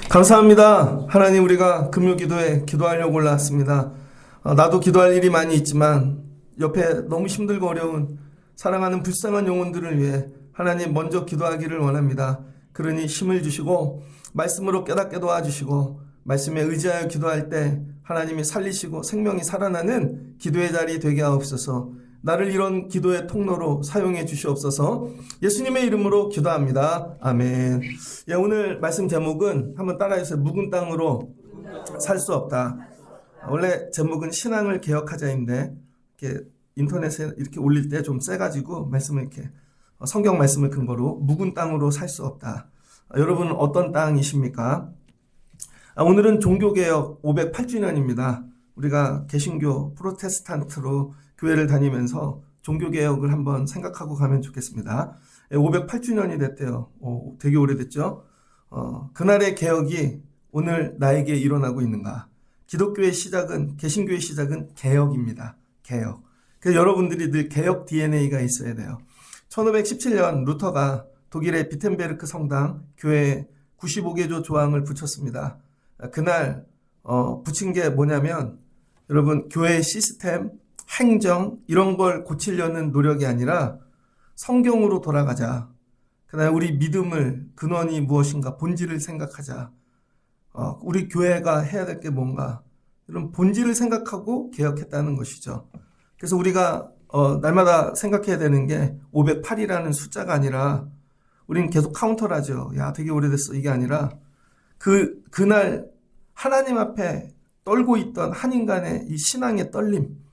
감사합니다. 하나님, 우리가 금요기도에 기도하려고 올라왔습니다. 나도 기도할 일이 많이 있지만 옆에 너무 힘들고 어려운 사랑하는 불쌍한 영혼들을 위해 하나님 먼저 기도하기를 원합니다. 그러니 힘을 주시고 말씀으로 깨닫게 도와주시고 말씀에 의지하여 기도할 때 하나님이 살리시고 생명이 살아나는 기도의 자리 되게 하옵소서. 나를 이런 기도의 통로로 사용해 주시옵소서. 예수님의 이름으로 기도합니다. 아멘. 예, 오늘 말씀 제목은 한번 따라해주세요. 묵은 땅으로 살 수 없다. 원래 제목은 신앙을 개혁하자인데 이렇게 인터넷에 이렇게 올릴 때 좀 세가지고 말씀을 이렇게 성경 말씀을 근거로 묵은 땅으로 살 수 없다. 여러분은 어떤 땅이십니까? 오늘은 종교개혁 508주년입니다. 우리가 개신교 프로테스탄트로 교회를 다니면서 종교개혁을 한번 생각하고 가면 좋겠습니다. 508주년이 됐대요. 되게 오래됐죠? 그날의 개혁이 오늘 나에게 일어나고 있는가? 기독교의 시작은, 개신교의 시작은 개혁입니다. 개혁. 그래서 여러분들이 늘 개혁 DNA가 있어야 돼요. 1517년 루터가 독일의 비텐베르크 성당 교회에 95개조 조항을 붙였습니다. 그날 붙인 게 뭐냐면 여러분, 교회의 시스템, 행정 이런 걸 고치려는 노력이 아니라 성경으로 돌아가자. 그다음에 우리 믿음을 근원이 무엇인가 본질을 생각하자. 우리 교회가 해야 될 게 뭔가 이런 본질을 생각하고 개혁했다는 것이죠. 그래서 우리가 날마다 생각해야 되는 게 508이라는 숫자가 아니라 우리는 계속 카운터를 하죠. 야, 되게 오래됐어. 이게 아니라 그날 하나님 앞에 떨고 있던 한 인간의 이 신앙의 떨림,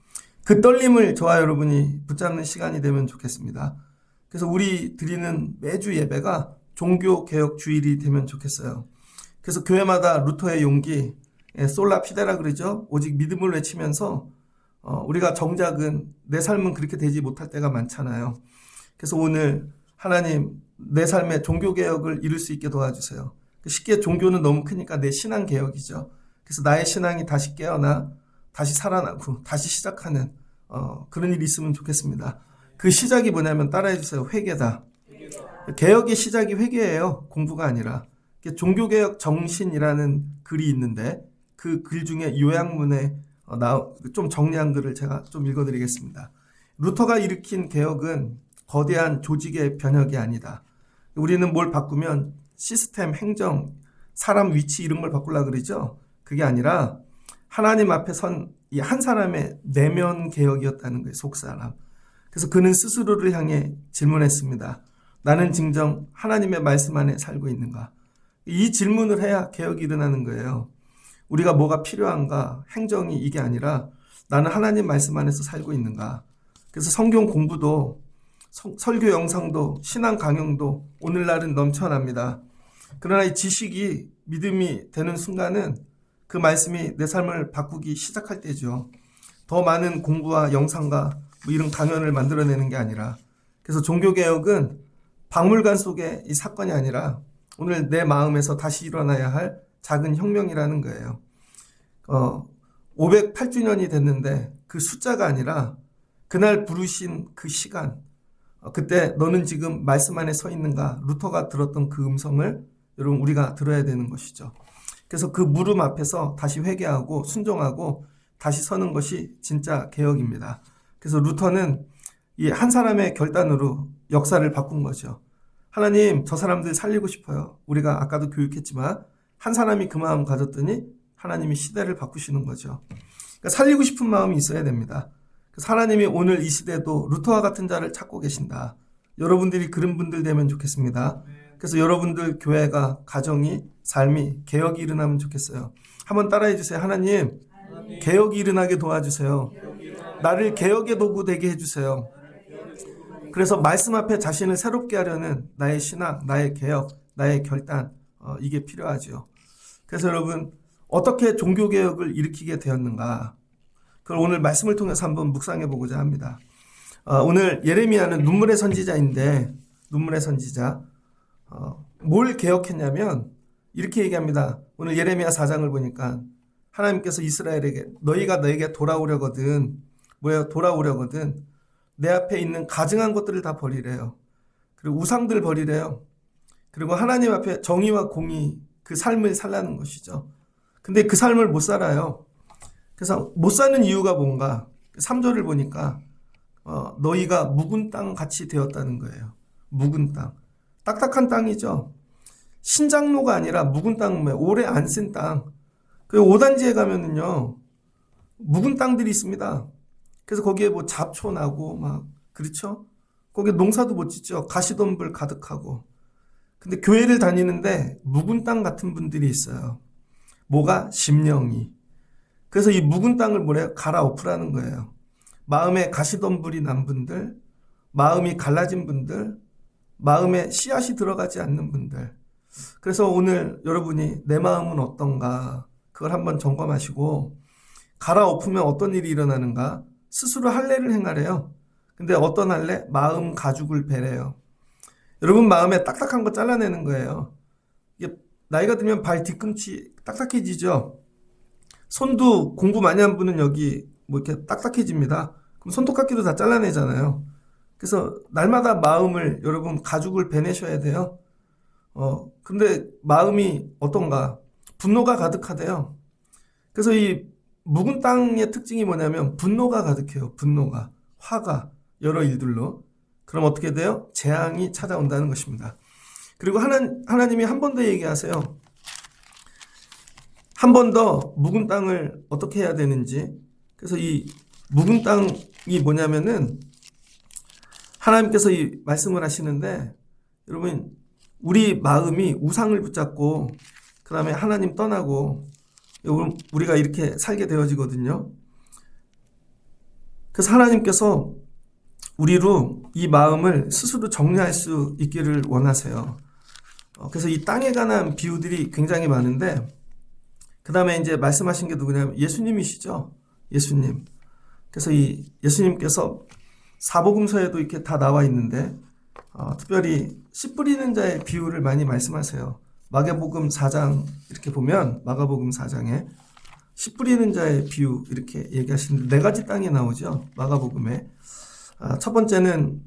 그 떨림을 저와 여러분이 붙잡는 시간이 되면 좋겠습니다. 그래서 우리 드리는 매주 예배가 종교개혁 주일이 되면 좋겠어요. 그래서 교회마다 루터의 용기, 솔라 피데라 그러죠. 오직 믿음을 외치면서 우리가 정작은 내 삶은 그렇게 되지 못할 때가 많잖아요. 그래서 오늘 하나님 내 삶의 종교개혁을 이룰 수 있게 도와주세요. 쉽게 종교는 너무 크니까 내 신앙개혁이죠. 그래서 나의 신앙이 다시 깨어나 다시 살아나고 다시 시작하는 그런 일이 있으면 좋겠습니다. 그 시작이 뭐냐면 따라해주세요. 회개다. 개혁의 시작이 회개예요. 공부가 아니라. 종교개혁 정신이라는 글이 있는데 그 글 중에 요약문에 좀 정리한 글을 제가 좀 읽어드리겠습니다. 루터가 일으킨 개혁은 거대한 조직의 변혁이 아니다. 우리는 뭘 바꾸면 시스템, 행정, 사람 위치 이런 걸 바꾸려고 그러죠. 그게 아니라 하나님 앞에 선 이 한 사람의 내면 개혁이었다는 거예요. 속사람. 그래서 그는 스스로를 향해 질문했습니다. 나는 진정 하나님의 말씀 안에 살고 있는가? 이 질문을 해야 개혁이 일어나는 거예요. 우리가 뭐가 필요한가? 행정이 이게 아니라 나는 하나님 말씀 안에서 살고 있는가? 그래서 성경 공부도 설교 영상도 신앙 강연도 오늘날은 넘쳐납니다. 그러나 이 지식이 믿음이 되는 순간은 그 말씀이 내 삶을 바꾸기 시작할 때죠. 더 많은 공부와 영상과 뭐 이런 강연을 만들어내는 게 아니라, 그래서 종교개혁은 박물관 속의 이 사건이 아니라 오늘 내 마음에서 다시 일어나야 할 작은 혁명이라는 거예요. 508주년이 됐는데 그 숫자가 아니라 그날 부르신 그 시간, 그때 너는 지금 말씀 안에 서 있는가? 루터가 들었던 그 음성을 여러분 우리가 들어야 되는 것이죠. 그래서 그 물음 앞에서 다시 회개하고 순종하고 다시 서는 것이 진짜 개혁입니다. 그래서 루터는 이 한 사람의 결단으로 역사를 바꾼 거죠. 하나님, 저 사람들 살리고 싶어요. 우리가 아까도 교육했지만 한 사람이 그 마음 가졌더니 하나님이 시대를 바꾸시는 거죠. 그러니까 살리고 싶은 마음이 있어야 됩니다. 그래서 하나님이 오늘 이 시대도 루터와 같은 자를 찾고 계신다. 여러분들이 그런 분들 되면 좋겠습니다. 그래서 여러분들 교회가, 가정이, 삶이 개혁이 일어나면 좋겠어요. 한번 따라해 주세요. 하나님, 개혁이 일어나게 도와주세요. 나를 개혁의 도구 되게 해주세요. 그래서 말씀 앞에 자신을 새롭게 하려는 나의 신앙, 나의 개혁, 나의 결단, 이게 필요하죠. 그래서 여러분, 어떻게 종교개혁을 일으키게 되었는가? 그걸 오늘 말씀을 통해서 한번 묵상해 보고자 합니다. 오늘 예레미야는 눈물의 선지자인데, 눈물의 선지자, 뭘 개혁했냐면 이렇게 얘기합니다. 오늘 예레미야 4장을 보니까 하나님께서 이스라엘에게 너희가 너에게 돌아오려거든 돌아오려거든 내 앞에 있는 가증한 것들을 다 버리래요. 그리고 우상들 버리래요. 그리고 하나님 앞에 정의와 공의 그 삶을 살라는 것이죠. 근데 그 삶을 못 살아요. 그래서 못 사는 이유가 뭔가 3절을 보니까 너희가 묵은 땅 같이 되었다는 거예요. 묵은 땅. 딱딱한 땅이죠. 신장로가 아니라 묵은 땅, 오래 안 쓴 땅. 그 5단지에 가면은요, 묵은 땅들이 있습니다. 그래서 거기에 뭐 잡초 나고 막, 그렇죠? 거기에 농사도 못 짓죠. 가시덤불 가득하고. 근데 교회를 다니는데 묵은 땅 같은 분들이 있어요. 뭐가? 심령이. 그래서 이 묵은 땅을 뭐래요? 갈아엎으라는 거예요. 마음에 가시덤불이 난 분들, 마음이 갈라진 분들, 마음에 씨앗이 들어가지 않는 분들. 그래서 오늘 여러분이 내 마음은 어떤가 그걸 한번 점검하시고 갈아엎으면 어떤 일이 일어나는가 스스로 할례를 행하래요. 근데 어떤 할례? 마음 가죽을 베래요. 여러분 마음에 딱딱한 거 잘라내는 거예요. 이게 나이가 들면 발 뒤꿈치 딱딱해지죠. 손도 공부 많이 한 분은 여기 뭐 이렇게 딱딱해집니다. 그럼 손톱깎이도 다 잘라내잖아요. 그래서 날마다 마음을 여러분 가죽을 베내셔야 돼요. 근데 마음이 어떤가? 분노가 가득하대요. 그래서 이 묵은 땅의 특징이 뭐냐면 분노가 가득해요. 분노가. 화가. 여러 일들로. 그럼 어떻게 돼요? 재앙이 찾아온다는 것입니다. 그리고 하나님이 한 번 더 얘기하세요. 한 번 더 묵은 땅을 어떻게 해야 되는지. 그래서 이 묵은 땅이 뭐냐면은 하나님께서 이 말씀을 하시는데 여러분 우리 마음이 우상을 붙잡고 그 다음에 하나님 떠나고 우리가 이렇게 살게 되어지거든요. 그래서 하나님께서 우리로 이 마음을 스스로 정리할 수 있기를 원하세요. 그래서 이 땅에 관한 비유들이 굉장히 많은데 그 다음에 이제 말씀하신 게 누구냐면 예수님이시죠. 예수님. 그래서 이 예수님께서 사복음서에도 이렇게 다 나와 있는데 특별히 씨 뿌리는 자의 비유를 많이 말씀하세요. 마가복음 4장 이렇게 보면 마가복음 4장에 씨 뿌리는 자의 비유 이렇게 얘기하시는데 4가지 땅이 나오죠. 마가복음에. 첫 번째는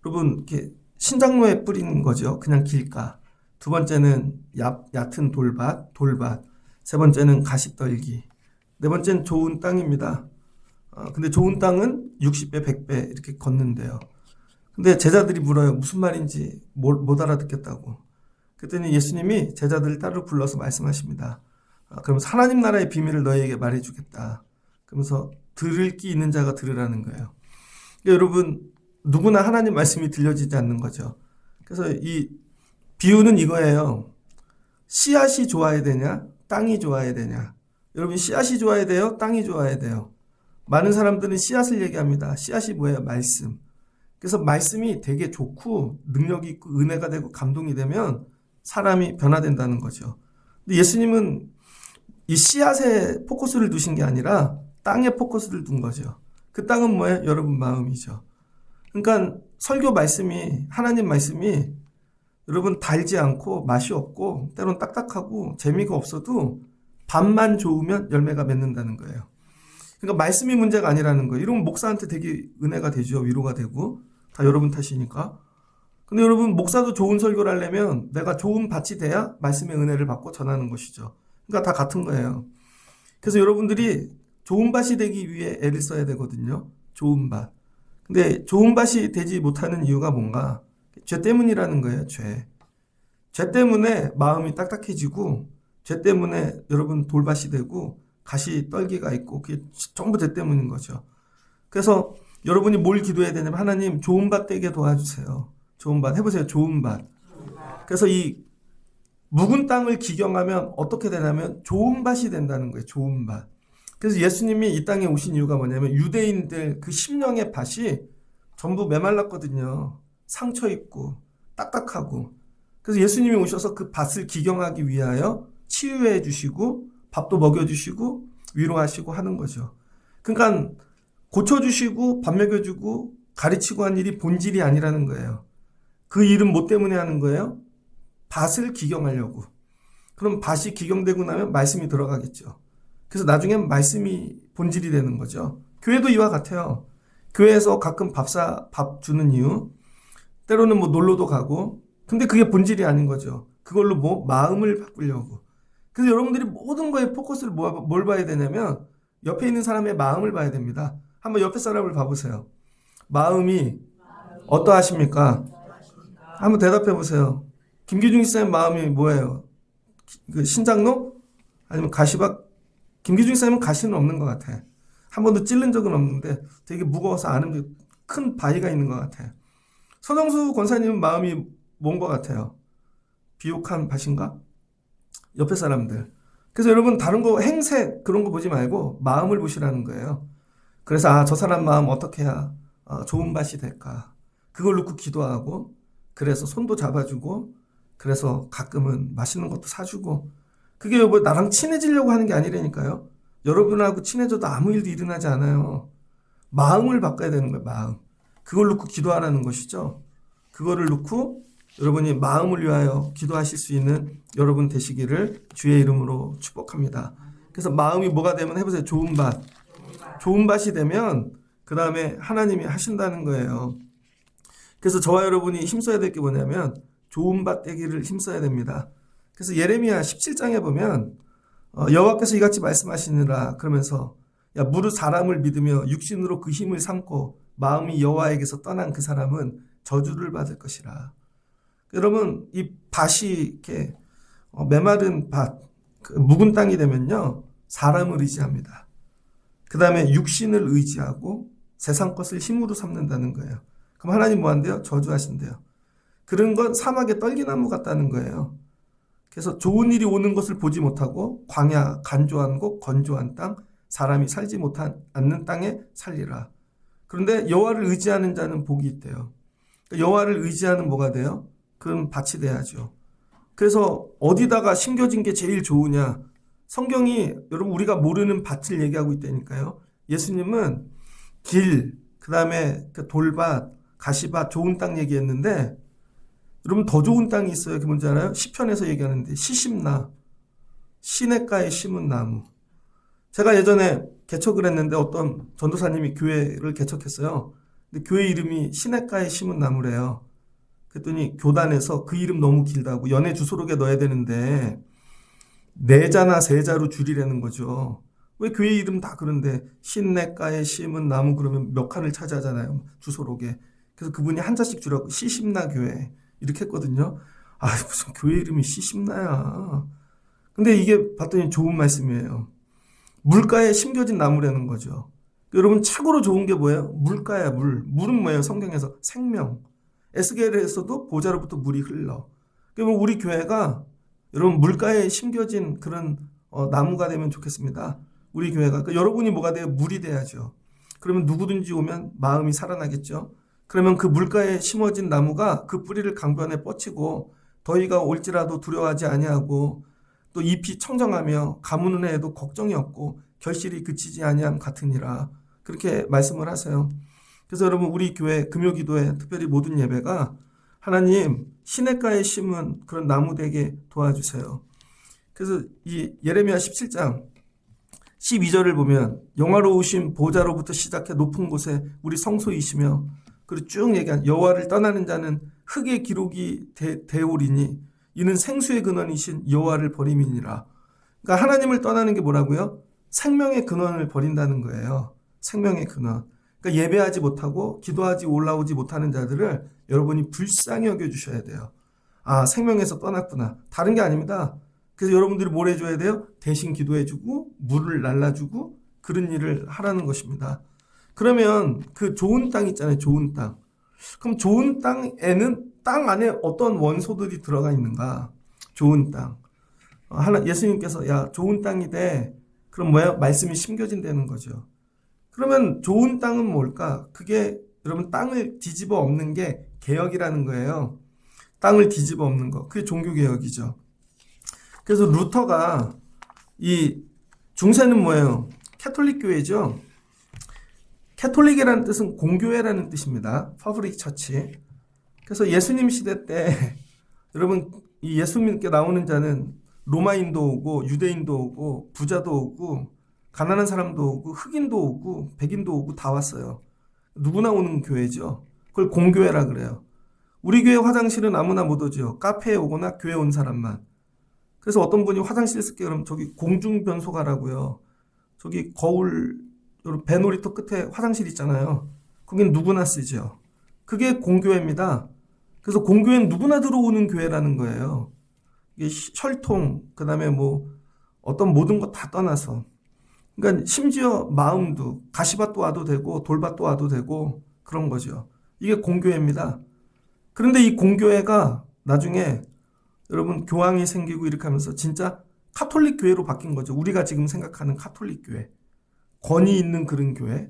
여러분 이렇게 신장로에 뿌리는 거죠. 그냥 길가. 두 번째는 얕은 돌밭. 세 번째는 가시떨기. 네 번째는 좋은 땅입니다. 근데 좋은 땅은 60배, 100배 이렇게 걷는데요. 근데 제자들이 물어요. 무슨 말인지 못 알아듣겠다고. 그랬더니 예수님이 제자들을 따로 불러서 말씀하십니다. 그러면서 하나님 나라의 비밀을 너희에게 말해주겠다. 그러면서 들을 끼 있는 자가 들으라는 거예요. 그러니까 여러분 누구나 하나님 말씀이 들려지지 않는 거죠. 그래서 이 비유는 이거예요. 씨앗이 좋아야 되냐? 땅이 좋아야 되냐? 여러분 씨앗이 좋아야 돼요? 땅이 좋아야 돼요? 많은 사람들은 씨앗을 얘기합니다. 씨앗이 뭐예요? 말씀. 그래서 말씀이 되게 좋고 능력이 있고 은혜가 되고 감동이 되면 사람이 변화된다는 거죠. 근데 예수님은 이 씨앗에 포커스를 두신 게 아니라 땅에 포커스를 둔 거죠. 그 땅은 뭐예요? 여러분 마음이죠. 그러니까 설교 말씀이 하나님 말씀이 여러분 달지 않고 맛이 없고 때론 딱딱하고 재미가 없어도 밥만 좋으면 열매가 맺는다는 거예요. 그러니까 말씀이 문제가 아니라는 거예요. 이러면 목사한테 되게 은혜가 되죠. 위로가 되고 다 여러분 탓이니까. 근데 여러분 목사도 좋은 설교를 하려면 내가 좋은 밭이 돼야 말씀의 은혜를 받고 전하는 것이죠. 그러니까 다 같은 거예요. 그래서 여러분들이 좋은 밭이 되기 위해 애를 써야 되거든요. 좋은 밭. 근데 좋은 밭이 되지 못하는 이유가 뭔가? 죄 때문이라는 거예요. 죄 때문에 마음이 딱딱해지고 죄 때문에 여러분 돌밭이 되고 가시 떨기가 있고 그게 전부 죄 때문인 거죠. 그래서 여러분이 뭘 기도해야 되냐면 하나님 좋은 밭 되게 도와주세요. 좋은 밭 해보세요. 좋은 밭. 그래서 이 묵은 땅을 기경하면 어떻게 되냐면 좋은 밭이 된다는 거예요. 좋은 밭. 그래서 예수님이 이 땅에 오신 이유가 뭐냐면 유대인들 그 심령의 밭이 전부 메말랐거든요. 상처 있고 딱딱하고. 그래서 예수님이 오셔서 그 밭을 기경하기 위하여 치유해 주시고 밥도 먹여주시고 위로하시고 하는 거죠. 그러니까 고쳐주시고 밥 먹여주고 가르치고 한 일이 본질이 아니라는 거예요. 그 일은 뭐 때문에 하는 거예요? 밭을 기경하려고. 그럼 밭이 기경되고 나면 말씀이 들어가겠죠. 그래서 나중에 말씀이 본질이 되는 거죠. 교회도 이와 같아요. 교회에서 가끔 밥 주는 이유, 때로는 뭐 놀러도 가고, 근데 그게 본질이 아닌 거죠. 그걸로 뭐 마음을 바꾸려고. 그래서 여러분들이 모든 거에 포커스를 뭘 봐야 되냐면 옆에 있는 사람의 마음을 봐야 됩니다. 한번 옆에 사람을 봐보세요. 마음이 어떠하십니까? 한번 대답해 보세요. 김기중 쌤 마음이 뭐예요? 그 신장로? 아니면 가시박? 김기중 쌤은 가시는 없는 것 같아. 한 번도 찔른 적은 없는데 되게 무거워서 아는 큰 바위가 있는 것 같아. 서정수 권사님은 마음이 뭔 것 같아요? 비옥한 밭인가? 옆에 사람들. 그래서 여러분 다른 거 행색 그런 거 보지 말고 마음을 보시라는 거예요. 그래서 저 사람 마음 어떻게 해야 좋은 밭이 될까? 그걸 놓고 기도하고 그래서 손도 잡아주고 그래서 가끔은 맛있는 것도 사주고 그게 뭐 나랑 친해지려고 하는 게 아니라니까요. 여러분하고 친해져도 아무 일도 일어나지 않아요. 마음을 바꿔야 되는 거예요. 마음. 그걸 놓고 기도하라는 것이죠. 그거를 놓고 여러분이 마음을 위하여 기도하실 수 있는 여러분 되시기를 주의 이름으로 축복합니다. 그래서 마음이 뭐가 되면 해보세요. 좋은 밭. 좋은 밭이 되면 그 다음에 하나님이 하신다는 거예요. 그래서 저와 여러분이 힘써야 될 게 뭐냐면 좋은 밭 되기를 힘써야 됩니다. 그래서 예레미야 17장에 보면 여호와께서 이같이 말씀하시느라 그러면서 야 무릇 사람을 믿으며 육신으로 그 힘을 삼고 마음이 여호와에게서 떠난 그 사람은 저주를 받을 것이라. 여러분 이 밭이 이렇게 메마른 밭, 묵은 땅이 되면요 사람을 의지합니다. 그 다음에 육신을 의지하고 세상 것을 힘으로 삼는다는 거예요. 그럼 하나님 뭐 한대요? 저주하신대요. 그런 건 사막의 떨기나무 같다는 거예요. 그래서 좋은 일이 오는 것을 보지 못하고 광야, 간조한 곳, 건조한 땅, 사람이 살지 않는 땅에 살리라. 그런데 여호와를 의지하는 자는 복이 있대요. 여호와를 의지하는 뭐가 돼요? 그건 밭이 돼야죠. 그래서 어디다가 심겨진 게 제일 좋으냐? 성경이 여러분 우리가 모르는 밭을 얘기하고 있다니까요. 예수님은 길, 그 다음에 돌밭, 가시밭, 좋은 땅 얘기했는데 여러분 더 좋은 땅이 있어요. 그게 뭔지 알아요? 시편에서 얘기하는데 시심나, 시냇가에 심은 나무. 제가 예전에 개척을 했는데 어떤 전도사님이 교회를 개척했어요. 근데 교회 이름이 시냇가에 심은 나무래요. 그랬더니 교단에서 그 이름 너무 길다고 연애 주소록에 넣어야 되는데 네 자나 세 자로 줄이라는 거죠. 왜 교회 이름 다 그런데 시냇가에 심은 나무 그러면 몇 칸을 차지하잖아요. 주소록에. 그래서 그분이 한 자씩 줄여고 시심나 교회 이렇게 했거든요. 무슨 교회 이름이 시심나야. 근데 이게 봤더니 좋은 말씀이에요. 물가에 심겨진 나무라는 거죠. 여러분 최고로 좋은 게 뭐예요? 물가야 물. 물은 뭐예요? 성경에서 생명. 에스겔에서도 보좌로부터 물이 흘러. 그러면 우리 교회가 여러분 물가에 심겨진 그런 나무가 되면 좋겠습니다. 우리 교회가. 그러니까 여러분이 뭐가 돼요? 물이 돼야죠. 그러면 누구든지 오면 마음이 살아나겠죠. 그러면 그 물가에 심어진 나무가 그 뿌리를 강변에 뻗치고 더위가 올지라도 두려워하지 아니하고 또 잎이 청정하며 가무는 해에도 걱정이 없고 결실이 그치지 아니함 같으니라. 그렇게 말씀을 하세요. 그래서 여러분 우리 교회 금요기도회 특별히 모든 예배가 하나님 시냇가에 심은 그런 나무 되게 도와주세요. 그래서 이 예레미야 17장 12절을 보면 영화로우신 보좌로부터 시작해 높은 곳에 우리 성소이시며 그리고 쭉 얘기한 여호와를 떠나는 자는 흙의 기록이 되오리니 이는 생수의 근원이신 여호와를 버림이니라. 그러니까 하나님을 떠나는 게 뭐라고요? 생명의 근원을 버린다는 거예요. 생명의 근원. 그러니까 예배하지 못하고 기도하지 올라오지 못하는 자들을 여러분이 불쌍히 여겨주셔야 돼요. 생명에서 떠났구나. 다른 게 아닙니다. 그래서 여러분들이 뭘 해줘야 돼요? 대신 기도해주고 물을 날라주고 그런 일을 하라는 것입니다. 그러면 그 좋은 땅 있잖아요. 좋은 땅. 그럼 좋은 땅에는 땅 안에 어떤 원소들이 들어가 있는가? 좋은 땅. 예수님께서 야 좋은 땅이 돼. 그럼 뭐야? 말씀이 심겨진다는 거죠. 그러면 좋은 땅은 뭘까? 그게 여러분 땅을 뒤집어 엎는 게 개혁이라는 거예요. 땅을 뒤집어 엎는 거. 그게 종교개혁이죠. 그래서 루터가 이 중세는 뭐예요? 캐톨릭 교회죠. 캐톨릭이라는 뜻은 공교회라는 뜻입니다. 퍼블릭 처치. 그래서 예수님 시대 때 여러분 이 예수님께 나오는 자는 로마인도 오고 유대인도 오고 부자도 오고 가난한 사람도 오고 흑인도 오고 백인도 오고 다 왔어요. 누구나 오는 교회죠. 그걸 공교회라 그래요. 우리 교회 화장실은 아무나 못 오죠. 카페에 오거나 교회 온 사람만. 그래서 어떤 분이 화장실 쓸게 그러면 저기 공중변소가라고요. 저기 거울 배놀이터 끝에 화장실 있잖아요. 거긴 누구나 쓰죠. 그게 공교회입니다. 그래서 공교회는 누구나 들어오는 교회라는 거예요. 이게 혈통, 그 다음에 뭐 어떤 모든 것 다 떠나서. 그러니까 심지어 마음도 가시밭도 와도 되고 돌밭도 와도 되고 그런 거죠. 이게 공교회입니다. 그런데 이 공교회가 나중에 여러분 교황이 생기고 이렇게 하면서 진짜 카톨릭 교회로 바뀐 거죠. 우리가 지금 생각하는 카톨릭 교회. 권위 있는 그런 교회.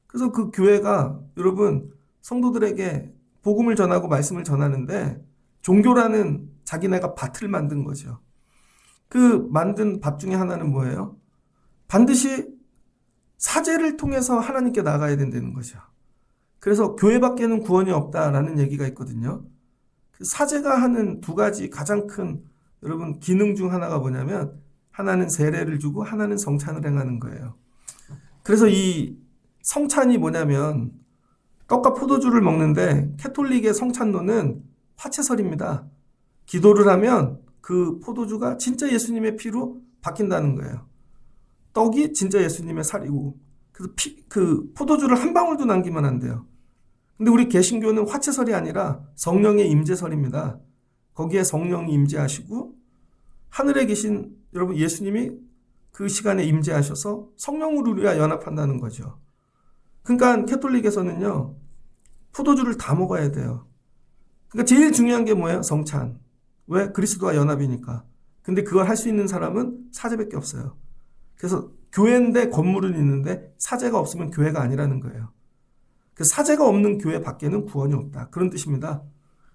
그래서 그 교회가 여러분 성도들에게 복음을 전하고 말씀을 전하는데 종교라는 자기네가 밭을 만든 거죠. 그 만든 밭 중에 하나는 뭐예요? 반드시 사제를 통해서 하나님께 나가야 된다는 거죠. 그래서 교회밖에는 구원이 없다라는 얘기가 있거든요. 사제가 하는 두 가지 가장 큰 여러분 기능 중 하나가 뭐냐면 하나는 세례를 주고 하나는 성찬을 행하는 거예요. 그래서 이 성찬이 뭐냐면 떡과 포도주를 먹는데 캐톨릭의 성찬로는 화채설입니다. 기도를 하면 그 포도주가 진짜 예수님의 피로 바뀐다는 거예요. 떡이 진짜 예수님의 살이고 그래서 그 포도주를 한 방울도 남기면 안 돼요. 근데 우리 개신교는 화채설이 아니라 성령의 임재설입니다. 거기에 성령이 임재하시고 하늘에 계신 여러분 예수님이 그 시간에 임재하셔서 성령으로 우리와 연합한다는 거죠. 그러니까 캐톨릭에서는요. 포도주를 다 먹어야 돼요. 그러니까 제일 중요한 게 뭐예요? 성찬. 왜? 그리스도와 연합이니까. 근데 그걸 할 수 있는 사람은 사제밖에 없어요. 그래서 교회인데 건물은 있는데 사제가 없으면 교회가 아니라는 거예요. 그 사제가 없는 교회 밖에는 구원이 없다. 그런 뜻입니다.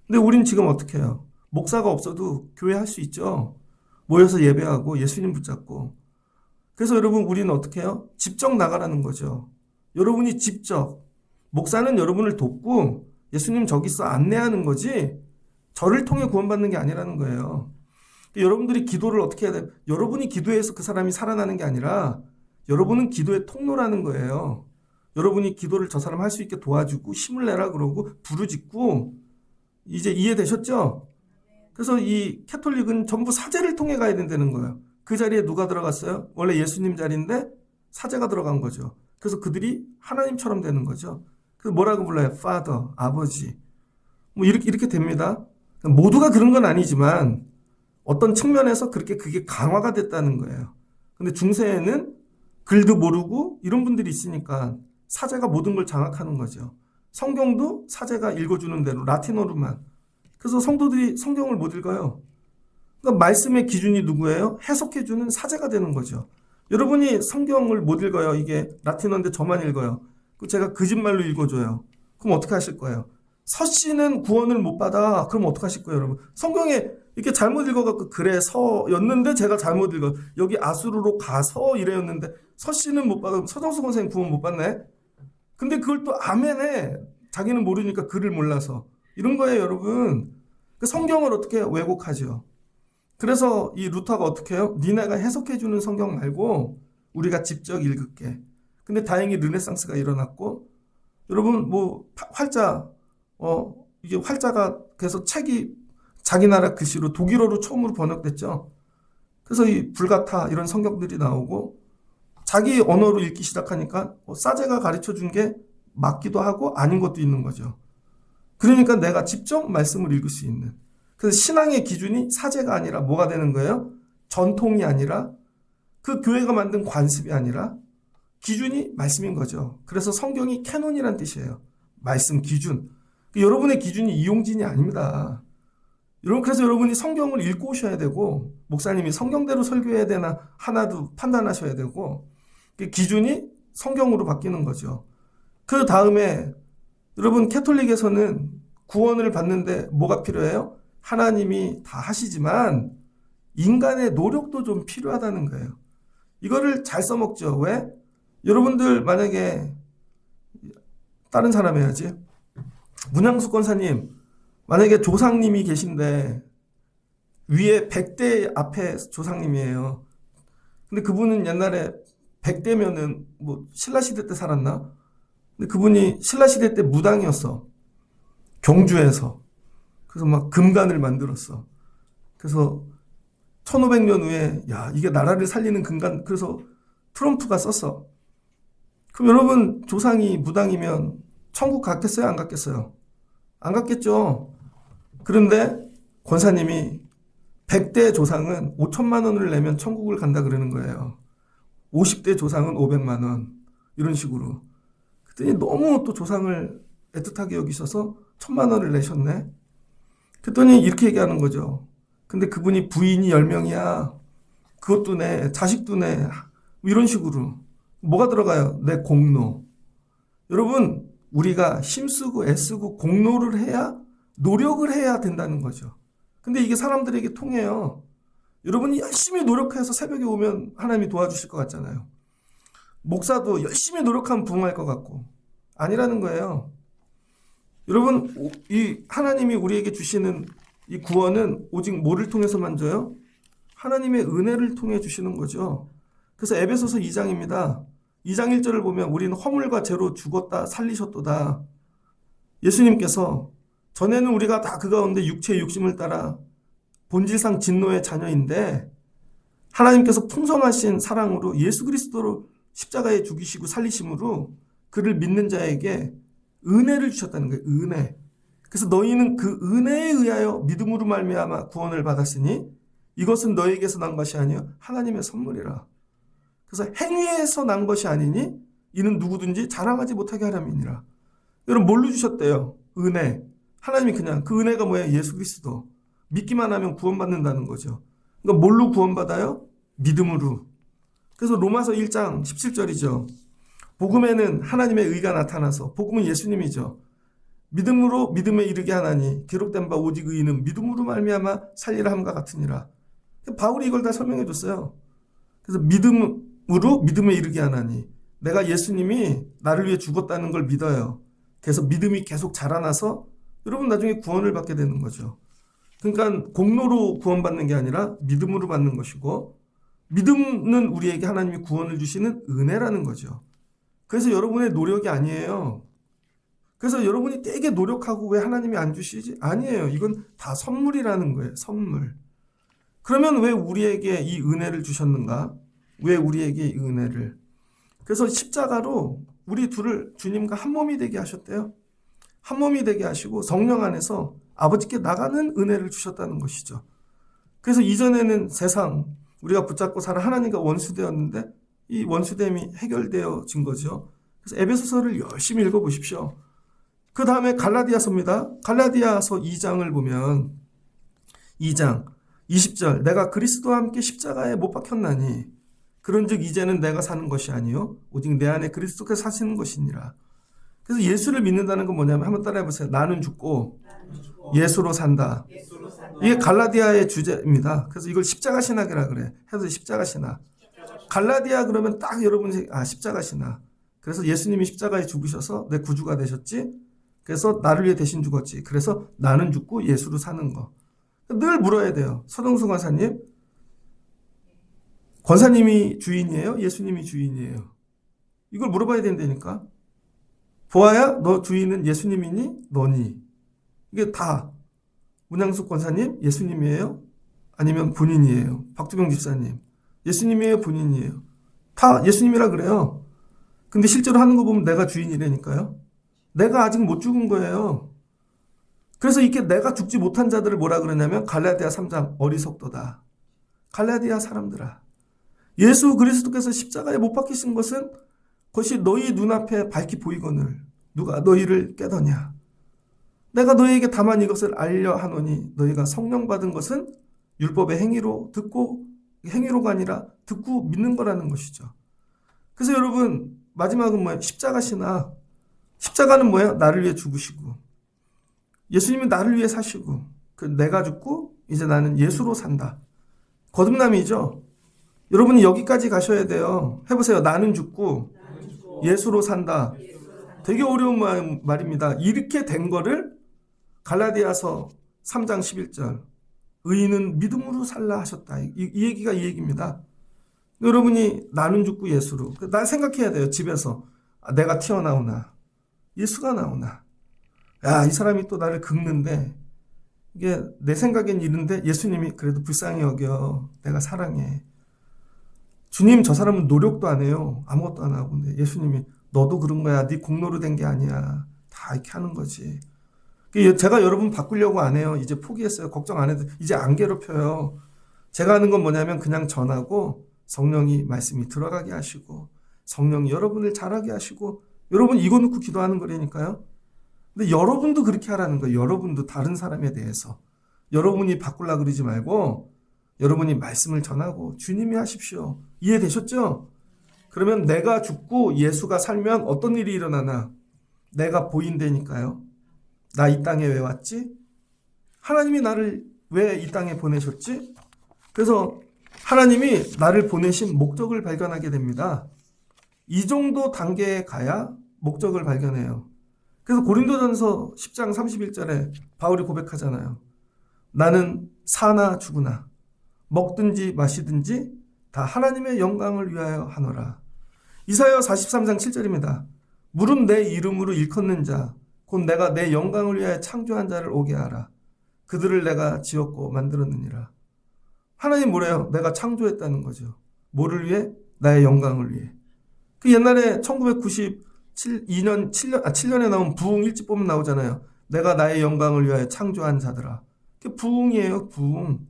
근데 우린 지금 어떻게 해요? 목사가 없어도 교회 할 수 있죠. 모여서 예배하고 예수님 붙잡고. 그래서 여러분 우리는 어떻게 해요? 직접 나가라는 거죠. 여러분이 직접. 목사는 여러분을 돕고 예수님 저기 있어 안내하는 거지 저를 통해 구원받는 게 아니라는 거예요. 여러분들이 기도를 어떻게 해야 돼요? 여러분이 기도해서 그 사람이 살아나는 게 아니라 여러분은 기도의 통로라는 거예요. 여러분이 기도를 저 사람 할 수 있게 도와주고 힘을 내라 그러고 부르짖고 이제 이해되셨죠? 그래서 이 캐톨릭은 전부 사제를 통해 가야 된다는 거예요. 그 자리에 누가 들어갔어요? 원래 예수님 자리인데 사제가 들어간 거죠. 그래서 그들이 하나님처럼 되는 거죠. 그래서 뭐라고 불러요? Father, 아버지. 뭐 이렇게 됩니다. 모두가 그런 건 아니지만 어떤 측면에서 그렇게 그게 강화가 됐다는 거예요. 근데 중세에는 글도 모르고 이런 분들이 있으니까 사제가 모든 걸 장악하는 거죠. 성경도 사제가 읽어주는 대로 라틴어로만. 그래서 성도들이 성경을 못 읽어요. 그러니까 말씀의 기준이 누구예요? 해석해주는 사제가 되는 거죠. 여러분이 성경을 못 읽어요. 이게 라틴어인데 저만 읽어요. 제가 거짓말로 읽어줘요. 그럼 어떻게 하실 거예요? 서씨는 구원을 못 받아. 그럼 어떻게 하실 거예요, 여러분? 성경에 이렇게 잘못 읽어갖고 그래 서였는데 제가 잘못 읽어. 여기 아수르로 가서 이래였는데 서씨는 못 받아. 서정수 선생님 구원 못 받네. 근데 그걸 또 아멘해. 자기는 모르니까 글을 몰라서. 이런 거예요, 여러분. 그 성경을 어떻게 왜곡하죠? 그래서 이 루터가 어떻게 해요? 니네가 해석해주는 성경 말고 우리가 직접 읽을게. 근데 다행히 르네상스가 일어났고 여러분 뭐 활자 이게 활자가 그래서 책이 자기 나라 글씨로 독일어로 처음으로 번역됐죠. 그래서 이 불가타 이런 성경들이 나오고 자기 언어로 읽기 시작하니까 사제가 가르쳐준 게 맞기도 하고 아닌 것도 있는 거죠. 그러니까 내가 직접 말씀을 읽을 수 있는. 그래서 신앙의 기준이 사제가 아니라 뭐가 되는 거예요? 전통이 아니라 그 교회가 만든 관습이 아니라 기준이 말씀인 거죠. 그래서 성경이 캐논이란 뜻이에요. 말씀 기준. 여러분의 기준이 이용진이 아닙니다. 그래서 여러분이 성경을 읽고 오셔야 되고 목사님이 성경대로 설교해야 되나 하나도 판단하셔야 되고 기준이 성경으로 바뀌는 거죠. 그 다음에 여러분 캐톨릭에서는 구원을 받는데 뭐가 필요해요? 하나님이 다 하시지만 인간의 노력도 좀 필요하다는 거예요. 이거를 잘 써먹죠. 왜? 여러분들 만약에 다른 사람 해야지. 문양수 권사님 만약에 조상님이 계신데 위에 100대 앞에 조상님이에요. 근데 그분은 옛날에 100대면은 뭐 신라시대 때 살았나? 근데 그분이 신라시대 때 무당이었어. 경주에서. 그래서 막 금관을 만들었어. 그래서 1500년 후에 야 이게 나라를 살리는 금관, 그래서 트럼프가 썼어. 그럼 여러분 조상이 무당이면 천국 갔겠어요? 안 갔겠어요? 안 갔겠죠. 그런데 권사님이 100대 조상은 5천만 원을 내면 천국을 간다 그러는 거예요. 50대 조상은 500만 원. 이런 식으로. 그랬더니 너무 또 조상을 애틋하게 여기셔서 1000만 원을 내셨네. 그랬더니 이렇게 얘기하는 거죠. 근데 그분이 부인이 10명이야. 그것도 내, 자식도 내. 이런 식으로. 뭐가 들어가요? 내 공로. 여러분, 우리가 힘쓰고 애쓰고 공로를 해야, 노력을 해야 된다는 거죠. 근데 이게 사람들에게 통해요. 여러분이 열심히 노력해서 새벽에 오면 하나님이 도와주실 것 같잖아요. 목사도 열심히 노력하면 부흥할 것 같고. 아니라는 거예요. 여러분, 이 하나님이 우리에게 주시는 이 구원은 오직 뭐를 통해서만 줘요? 하나님의 은혜를 통해 주시는 거죠. 그래서 에베소서 2장입니다. 2장 1절을 보면 우리는 허물과 죄로 죽었다 살리셨도다. 예수님께서 전에는 우리가 다 그 가운데 육체의 욕심을 따라 본질상 진노의 자녀인데 하나님께서 풍성하신 사랑으로 예수 그리스도로 십자가에 죽이시고 살리심으로 그를 믿는 자에게 은혜를 주셨다는 거예요. 은혜. 그래서 너희는 그 은혜에 의하여 믿음으로 말미암아 구원을 받았으니 이것은 너희에게서 난 것이 아니요 하나님의 선물이라. 그래서 행위에서 난 것이 아니니 이는 누구든지 자랑하지 못하게 하람이니라. 여러분 뭘로 주셨대요? 은혜. 하나님이 그냥 그 은혜가 뭐예요? 예수 그리스도. 믿기만 하면 구원받는다는 거죠. 그러니까 뭘로 구원받아요? 믿음으로. 그래서 로마서 1장 17절이죠. 복음에는 하나님의 의가 나타나서, 복음은 예수님이죠. 믿음으로 믿음에 이르게 하나니 기록된 바 오직 의인은 믿음으로 말미암아 살리라 함과 같으니라. 바울이 이걸 다 설명해 줬어요. 그래서 믿음으로 믿음에 이르게 하나니, 내가 예수님이 나를 위해 죽었다는 걸 믿어요. 그래서 믿음이 계속 자라나서 여러분 나중에 구원을 받게 되는 거죠. 그러니까 공로로 구원받는 게 아니라 믿음으로 받는 것이고, 믿음은 우리에게 하나님이 구원을 주시는 은혜라는 거죠. 그래서 여러분의 노력이 아니에요. 그래서 여러분이 되게 노력하고 왜 하나님이 안 주시지? 아니에요. 이건 다 선물이라는 거예요. 선물. 그러면 왜 우리에게 이 은혜를 주셨는가? 왜 우리에게 이 은혜를? 그래서 십자가로 우리 둘을 주님과 한 몸이 되게 하셨대요. 한 몸이 되게 하시고 성령 안에서 아버지께 나가는 은혜를 주셨다는 것이죠. 그래서 이전에는 세상, 우리가 붙잡고 살아 하나님과 원수되었는데 이 원수됨이 해결되어진 거죠. 그래서 에베소서를 열심히 읽어보십시오. 그 다음에 갈라디아서입니다. 갈라디아서 2장을 보면 2장 20절, 내가 그리스도와 함께 십자가에 못 박혔나니 그런즉 이제는 내가 사는 것이 아니요 오직 내 안에 그리스도께서 사시는 것이니라. 그래서 예수를 믿는다는 건 뭐냐면 한번 따라해 보세요. 나는 죽고 예수로 산다. 이게 갈라디아의 주제입니다. 그래서 이걸 십자가 신학이라 그래. 해서 십자가 신학. 갈라디아 그러면 딱 여러분이 십자가 신학. 그래서 예수님이 십자가에 죽으셔서 내 구주가 되셨지. 그래서 나를 위해 대신 죽었지. 그래서 나는 죽고 예수로 사는 거. 늘 물어야 돼요. 서동수 권사님, 권사님이 주인이에요? 예수님이 주인이에요? 이걸 물어봐야 된다니까. 보아야 너 주인은 예수님이니? 너니? 이게 다. 문양숙 권사님 예수님이에요? 아니면 본인이에요? 박두병 집사님 예수님이에요? 본인이에요? 다 예수님이라 그래요. 근데 실제로 하는 거 보면 내가 주인이라니까요. 내가 아직 못 죽은 거예요. 그래서 이렇게 내가 죽지 못한 자들을 뭐라 그러냐면 갈라디아 3장 어리석도다. 갈라디아 사람들아, 예수 그리스도께서 십자가에 못 박히신 것은 그것이 너희 눈앞에 밝히 보이거늘 누가 너희를 깨더냐. 내가 너희에게 다만 이것을 알려 하노니 너희가 성령 받은 것은 율법의 행위로 듣고, 행위로가 아니라 듣고 믿는 거라는 것이죠. 그래서 여러분 마지막은 뭐예요? 십자가 신학. 십자가는 뭐예요? 나를 위해 죽으시고 예수님이 나를 위해 사시고 내가 죽고 이제 나는 예수로 산다. 거듭남이죠. 여러분이 여기까지 가셔야 돼요. 해보세요. 나는 죽고 예수로 산다. 되게 어려운 말입니다. 이렇게 된 거를 갈라디아서 3장 11절 의인은 믿음으로 살라 하셨다. 이 얘기가 이 얘기입니다. 여러분이 나는 죽고 예수로. 나 생각해야 돼요. 집에서. 내가 튀어나오나. 예수가 나오나. 야, 이 사람이 또 나를 긁는데 이게 내 생각엔 이른데 예수님이 그래도 불쌍히 여겨. 내가 사랑해. 주님, 저 사람은 노력도 안 해요. 아무것도 안 하고. 근데 예수님이 너도 그런 거야. 네 공로로 된 게 아니야. 다 이렇게 하는 거지. 제가 여러분 바꾸려고 안 해요. 이제 포기했어요. 걱정 안 해도. 이제 안 괴롭혀요. 제가 하는 건 뭐냐면 그냥 전하고 성령이 말씀이 들어가게 하시고 성령이 여러분을 잘하게 하시고 여러분 이거 놓고 기도하는 거라니까요. 근데 여러분도 그렇게 하라는 거예요. 여러분도 다른 사람에 대해서. 여러분이 바꾸려고 그러지 말고 여러분이 말씀을 전하고 주님이 하십시오. 이해되셨죠? 그러면 내가 죽고 예수가 살면 어떤 일이 일어나나? 내가 보인다니까요. 나 이 땅에 왜 왔지? 하나님이 나를 왜 이 땅에 보내셨지? 그래서 하나님이 나를 보내신 목적을 발견하게 됩니다. 이 정도 단계에 가야 목적을 발견해요. 그래서 고린도전서 10장 31절에 바울이 고백하잖아요. 나는 사나 죽으나 먹든지 마시든지 다 하나님의 영광을 위하여 하노라. 이사야 43장 7절입니다. 무릇 내 이름으로 일컫는 자 곧 내가 내 영광을 위하여 창조한 자를 오게 하라. 그들을 내가 지었고 만들었느니라. 하나님 뭐래요? 내가 창조했다는 거죠. 뭐를 위해? 나의 영광을 위해. 그 옛날에 7년에 나온 부흥 1집 보면 나오잖아요. 내가 나의 영광을 위하여 창조한 자들아. 그게 부흥이에요. 부흥.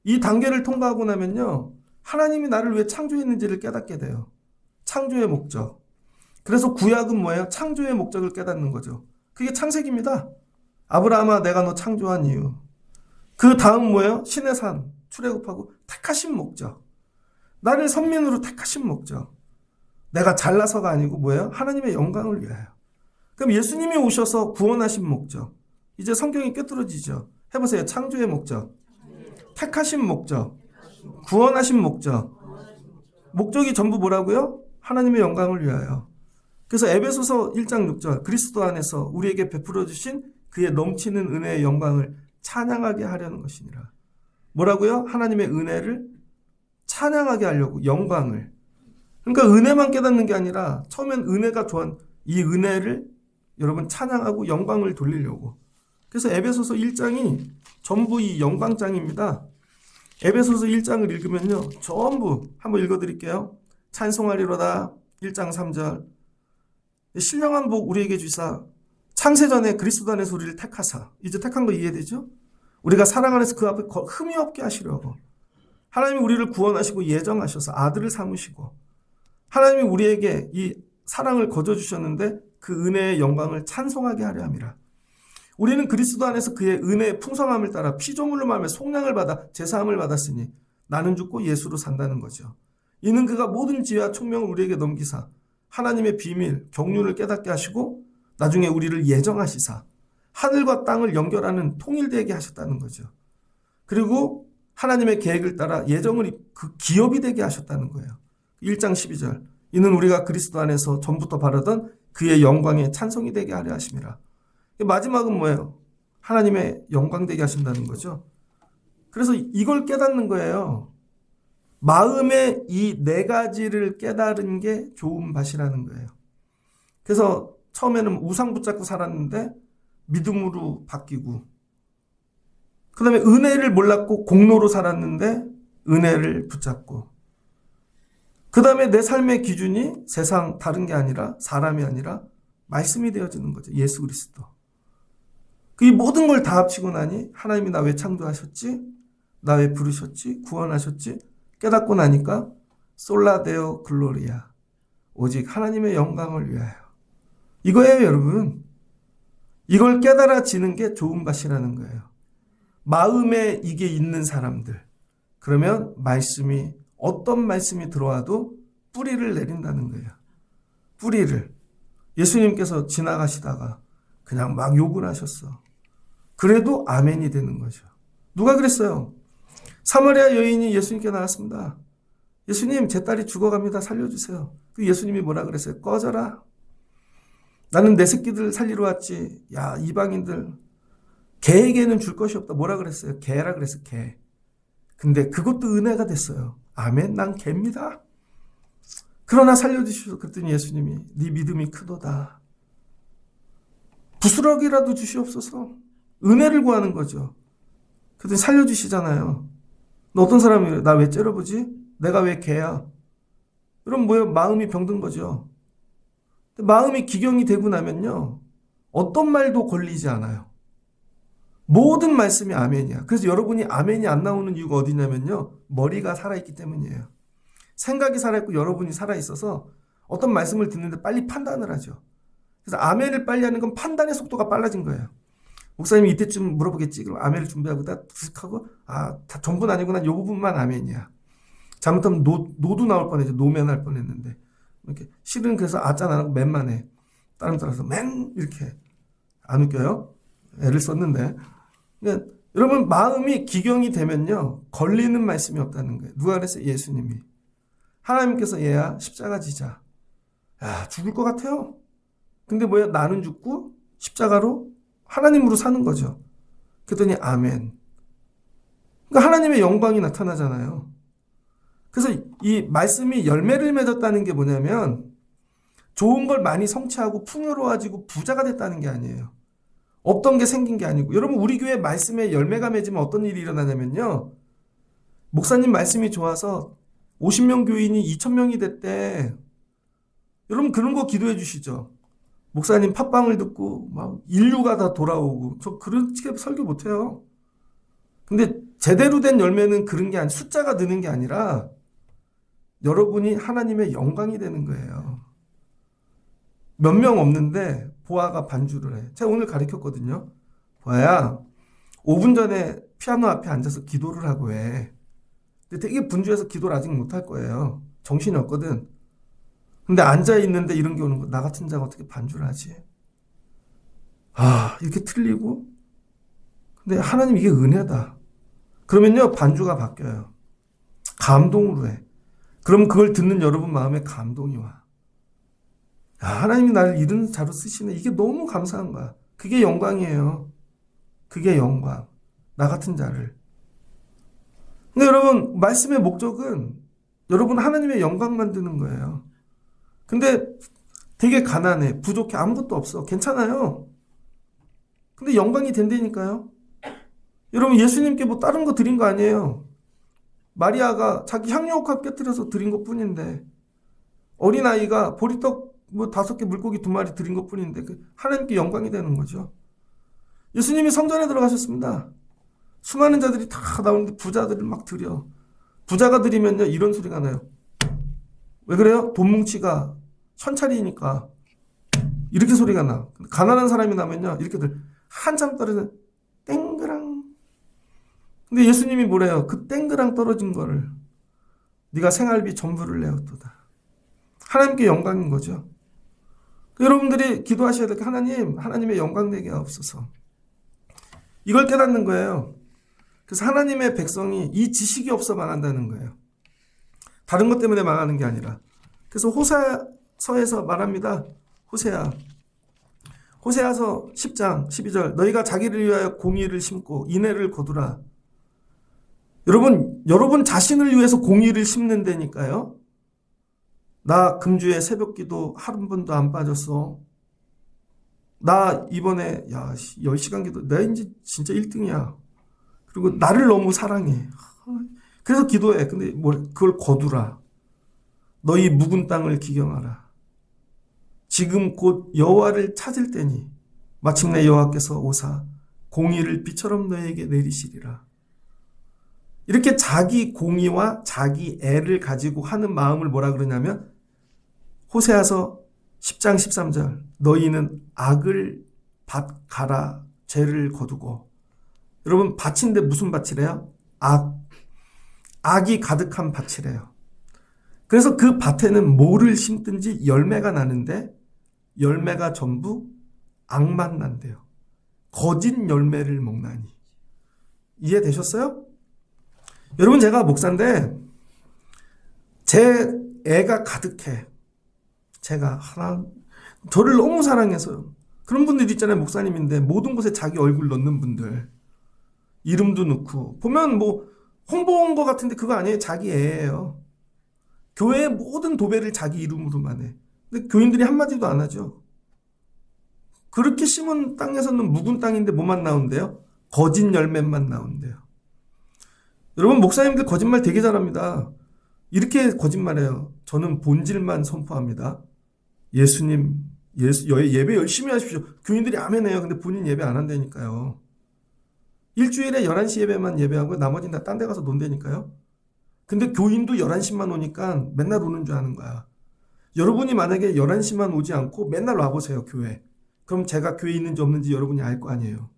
이 단계를 통과하고 나면요. 하나님이 나를 왜 창조했는지를 깨닫게 돼요. 창조의 목적. 그래서 구약은 뭐예요? 창조의 목적을 깨닫는 거죠. 그게 창세기입니다. 아브라함아 내가 너 창조한 이유. 그 다음 뭐예요? 신의 산 출애굽하고 택하신 목적. 나를 선민으로 택하신 목적. 내가 잘나서가 아니고 뭐예요? 하나님의 영광을 위하여. 그럼 예수님이 오셔서 구원하신 목적. 이제 성경이 꿰뚫어지죠. 해보세요. 창조의 목적. 택하신 목적. 구원하신 목적. 목적이 전부 뭐라고요? 하나님의 영광을 위하여. 그래서 에베소서 1장 6절 그리스도 안에서 우리에게 베풀어 주신 그의 넘치는 은혜의 영광을 찬양하게 하려는 것이니라. 뭐라고요? 하나님의 은혜를 찬양하게 하려고 영광을. 그러니까 은혜만 깨닫는 게 아니라 처음엔 은혜가 좋은 이 은혜를 여러분 찬양하고 영광을 돌리려고. 그래서 에베소서 1장이 전부 이 영광장입니다. 에베소서 1장을 읽으면요. 전부 한번 읽어드릴게요. 찬송하리로다 1장 3절 신령한 복 우리에게 주사 창세전에 그리스도 안에서 우리를 택하사. 이제 택한 거 이해되죠? 우리가 사랑 안에서 그 앞에 흠이 없게 하시려고. 하나님이 우리를 구원하시고 예정하셔서 아들을 삼으시고 하나님이 우리에게 이 사랑을 거저주셨는데 그 은혜의 영광을 찬송하게 하려 함이라. 우리는 그리스도 안에서 그의 은혜의 풍성함을 따라 피조물로 말하며 속량을 받아 제사함을 받았으니 나는 죽고 예수로 산다는 거죠. 이는 그가 모든 지혜와 총명을 우리에게 넘기사 하나님의 비밀, 경륜을 깨닫게 하시고 나중에 우리를 예정하시사 하늘과 땅을 연결하는 통일되게 하셨다는 거죠. 그리고 하나님의 계획을 따라 예정을 그 기업이 되게 하셨다는 거예요. 1장 12절 이는 우리가 그리스도 안에서 전부터 바라던 그의 영광의 찬송이 되게 하려 하심이라. 마지막은 뭐예요? 하나님의 영광 되게 하신다는 거죠. 그래서 이걸 깨닫는 거예요. 마음의 이 네 가지를 깨달은 게 좋은 밭이라는 거예요. 그래서 처음에는 우상 붙잡고 살았는데 믿음으로 바뀌고 그 다음에 은혜를 몰랐고 공로로 살았는데 은혜를 붙잡고 그 다음에 내 삶의 기준이 세상 다른 게 아니라 사람이 아니라 말씀이 되어지는 거죠. 예수 그리스도. 이 모든 걸 다 합치고 나니 하나님이 나 왜 창조하셨지? 나 왜 부르셨지? 구원하셨지? 깨닫고 나니까 솔라데오 글로리아 오직 하나님의 영광을 위하여. 이거예요 여러분. 이걸 깨달아지는 게 좋은 밭이라는 거예요. 마음에 이게 있는 사람들. 그러면 말씀이 어떤 말씀이 들어와도 뿌리를 내린다는 거예요. 뿌리를. 예수님께서 지나가시다가 그냥 막 욕을 하셨어. 그래도 아멘이 되는 거죠. 누가 그랬어요? 사마리아 여인이 예수님께 나왔습니다. 예수님 제 딸이 죽어갑니다. 살려주세요. 그 예수님이 뭐라 그랬어요? 꺼져라. 나는 내 새끼들 살리러 왔지. 야 이방인들 개에게는 줄 것이 없다. 뭐라 그랬어요? 개라 그랬어요. 개. 근데 그것도 은혜가 됐어요. 아멘, 난 개입니다. 그러나 살려주시오. 그랬더니 예수님이 네 믿음이 크도다. 부스러기라도 주시옵소서. 은혜를 구하는 거죠. 그랬더니 살려주시잖아요. 너 어떤 사람이래? 나 왜 째려보지? 내가 왜 개야? 그럼 뭐예요? 마음이 병든 거죠. 마음이 기경이 되고 나면요, 어떤 말도 걸리지 않아요. 모든 말씀이 아멘이야. 그래서 여러분이 아멘이 안 나오는 이유가 어디냐면요, 머리가 살아있기 때문이에요. 생각이 살아있고 여러분이 살아있어서 어떤 말씀을 듣는데 빨리 판단을 하죠. 그래서 아멘을 빨리 하는 건 판단의 속도가 빨라진 거예요. 목사님이 이때쯤 물어보겠지. 그럼 아멘을 준비하고 딱 하고, 다 전부는 아니구나. 요 부분만 아멘이야. 잘못하면 노도 나올 뻔했죠. 노면 할 뻔했는데. 이렇게 실은 그래서 아짠 안 하고 맨만 해. 다른 따라서 맨 이렇게. 안 웃겨요? 애를 썼는데. 그러니까 여러분, 마음이 기경이 되면요, 걸리는 말씀이 없다는 거예요. 누가 그랬어요? 예수님이. 하나님께서 얘야 십자가 지자. 야, 죽을 것 같아요. 근데 뭐야? 나는 죽고 십자가로 하나님으로 사는 거죠. 그랬더니 아멘. 그러니까 하나님의 영광이 나타나잖아요. 그래서 이 말씀이 열매를 맺었다는 게 뭐냐면 좋은 걸 많이 성취하고 풍요로워지고 부자가 됐다는 게 아니에요. 없던 게 생긴 게 아니고. 여러분, 우리 교회 말씀에 열매가 맺으면 어떤 일이 일어나냐면요, 목사님 말씀이 좋아서 50명 교인이 2,000명이 됐대. 여러분, 그런 거 기도해 주시죠. 목사님 팟빵을 듣고 막 인류가 다 돌아오고. 저 그렇게 설교 못해요. 근데 제대로 된 열매는 그런 게 숫자가 느는 게 아니라 여러분이 하나님의 영광이 되는 거예요. 몇 명 없는데 보아가 반주를 해. 제가 오늘 가르쳤거든요. 보아야, 5분 전에 피아노 앞에 앉아서 기도를 하고 해. 근데 되게 분주해서 기도를 아직 못할 거예요. 정신이 없거든. 근데 앉아있는데 이런 게 오는 거, 나 같은 자가 어떻게 반주를 하지? 이렇게 틀리고. 근데 하나님, 이게 은혜다. 그러면요, 반주가 바뀌어요. 감동으로 해. 그럼 그걸 듣는 여러분 마음에 감동이 와. 하나님이 나를 이런 자로 쓰시네. 이게 너무 감사한 거야. 그게 영광이에요. 그게 영광. 나 같은 자를. 근데 여러분, 말씀의 목적은 여러분 하나님의 영광 만드는 거예요. 근데 되게 가난해. 부족해. 아무것도 없어. 괜찮아요. 근데 영광이 된다니까요. 여러분, 예수님께 뭐 다른 거 드린 거 아니에요. 마리아가 자기 향유옥합 깨뜨려서 드린 것 뿐인데, 어린아이가 보리떡 뭐 5개 물고기 2마리 드린 것 뿐인데, 하나님께 영광이 되는 거죠. 예수님이 성전에 들어가셨습니다. 수많은 자들이 다 나오는데 부자들을 막 드려. 부자가 드리면요, 이런 소리가 나요. 왜 그래요? 돈 뭉치가 현찰이니까 이렇게 소리가 나. 가난한 사람이 나면요, 이렇게들 한참 떨어져 땡그랑. 근데 예수님이 뭐래요? 그 땡그랑 떨어진 거를 네가 생활비 전부를 내었도다. 하나님께 영광인 거죠. 여러분들이 기도하셔야 될 게, 하나님의 영광 되게 하옵소서. 이걸 깨닫는 거예요. 그래서 하나님의 백성이 이 지식이 없어 망한다는 거예요. 다른 것 때문에 망하는 게 아니라. 그래서 호세아서에서 말합니다. 호세아서 10장 12절, 너희가 자기를 위하여 공의를 심고 인애를 거두라. 여러분 자신을 위해서 공의를 심는다니까요. 나 금주에 새벽기도 한 번도 안 빠졌어. 나 이번에 10시간 기도, 나 이제 진짜 1등이야. 그리고 나를 너무 사랑해. 그래서 기도해. 근데 그걸 거두라. 너희 묵은 땅을 기경하라. 지금 곧 여호와를 찾을 때니 마침내 여호와께서 오사 공의를 비처럼 너에게 내리시리라. 이렇게 자기 공의와 자기 애를 가지고 하는 마음을 뭐라 그러냐면, 호세아서 10장 13절, 너희는 악을 밭가라. 죄를 거두고. 여러분, 밭인데 무슨 밭이래요? 악이 가득한 밭이래요. 그래서 그 밭에는 뭐를 심든지 열매가 나는데 열매가 전부 악만 난대요. 거짓 열매를 먹나니. 이해되셨어요? 여러분, 제가 목사인데 제 애가 가득해. 제가 저를 너무 사랑해서요. 그런 분들 있잖아요. 목사님인데 모든 곳에 자기 얼굴 넣는 분들. 이름도 넣고. 보면 홍보한 것 같은데 그거 아니에요. 자기 애예요. 교회의 모든 도배를 자기 이름으로만 해. 근데 교인들이 한마디도 안 하죠. 그렇게 심은 땅에서는 묵은 땅인데 뭐만 나온대요? 거짓 열매만 나온대요. 여러분, 목사님들 거짓말 되게 잘합니다. 이렇게 거짓말해요. 저는 본질만 선포합니다. 예수님, 예배 열심히 하십시오. 교인들이 아멘해요. 근데 본인 예배 안 한다니까요. 일주일에 11시 예배만 예배하고 나머지는 다 딴 데 가서 논다니까요. 근데 교인도 11시만 오니까 맨날 오는 줄 아는 거야. 여러분이 만약에 11시만 오지 않고 맨날 와보세요, 교회. 그럼 제가 교회에 있는지 없는지 여러분이 알 거 아니에요.